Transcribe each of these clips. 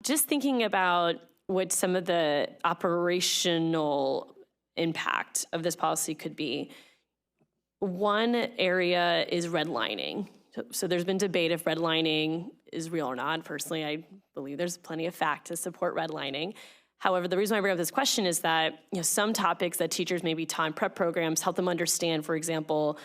just thinking about what some of the operational impact of this policy could be. One area is redlining. So there's been debate if redlining is real or not. Personally, I believe there's plenty of fact to support redlining. However, the reason I bring up this question is that some topics that teachers may be taught in prep programs help them understand, for example,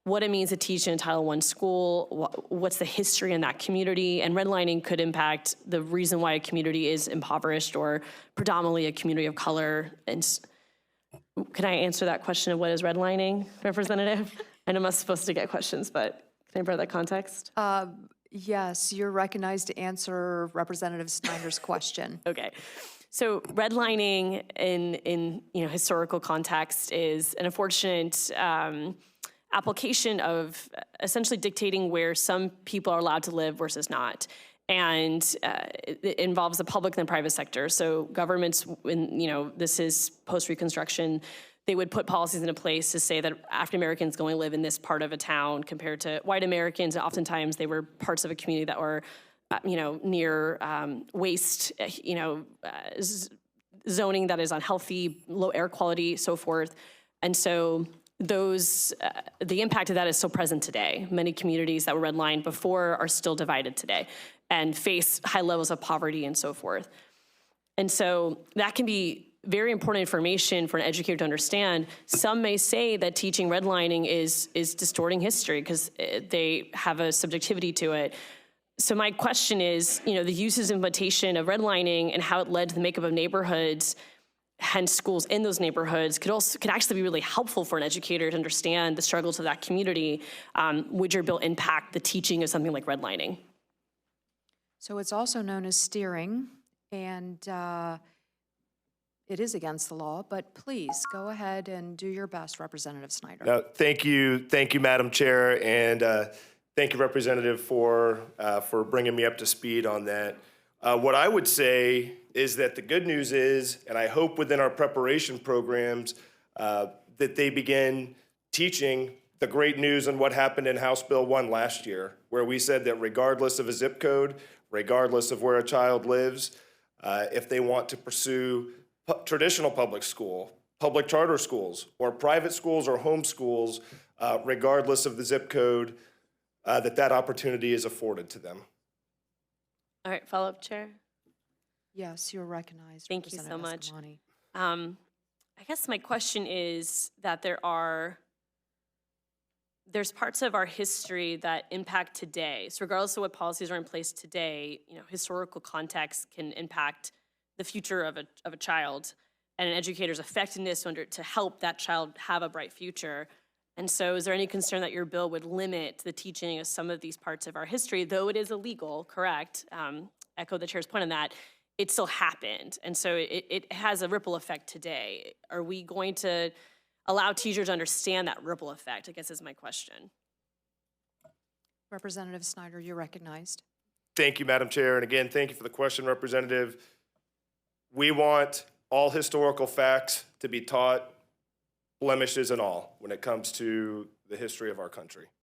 what it means to teach in a Title I school, what's the history in that community, and redlining could impact the reason why a community is impoverished or predominantly a community of color. And can I answer that question of what is redlining, Representative? I know I'm not supposed to get questions, but can I provide that context? Yes, you're recognized to answer Representative Snyder's question. Okay. So redlining in historical context is an unfortunate application of essentially dictating where some people are allowed to live versus not. And it involves the public and the private sector. So governments, this is post-Reconstruction, they would put policies into place to say that African Americans go and live in this part of a town compared to white Americans. And oftentimes they were parts of a community that were, near waste, zoning that is unhealthy, low air quality, so forth. And so the impact of that is still present today. Many communities that were redlined before are still divided today and face high levels of poverty and so forth. And so that can be very important information for an educator to understand. Some may say that teaching redlining is distorting history because they have a subjectivity to it. So my question is, the uses and implementation of redlining and how it led to the makeup of neighborhoods, hence schools in those neighborhoods, could actually be really helpful for an educator to understand the struggles of that community. Would your bill impact the teaching of something like redlining? So it's also known as steering, and it is against the law, but please go ahead and do your best, Representative Snyder. Thank you, Madam Chair, and thank you, Representative, for bringing me up to speed on that. What I would say is that the good news is, and I hope within our preparation programs, that they begin teaching the great news on what happened in House Bill 1 last year, where we said that regardless of a zip code, regardless of where a child lives, if they want to pursue traditional public school, public charter schools, or private schools or home schools, regardless of the zip code, that opportunity is afforded to them. All right, follow-up, Chair. Yes, you're recognized. Thank you so much. Eskamani. I guess my question is that there's parts of our history that impact today. So regardless of what policies are in place today, historical context can impact the future of a child and an educator's effectiveness to help that child have a bright future. And so is there any concern that your bill would limit the teaching of some of these parts of our history, though it is illegal, correct? Echo the chair's point on that. It still happened. And so it has a ripple effect today. Are we going to allow teachers to understand that ripple effect, I guess is my question. Representative Snyder, you're recognized. Thank you, Madam Chair. And again, thank you for the question, Representative. We want all historical facts to be taught, blemishes and all, when it comes to the history of our country.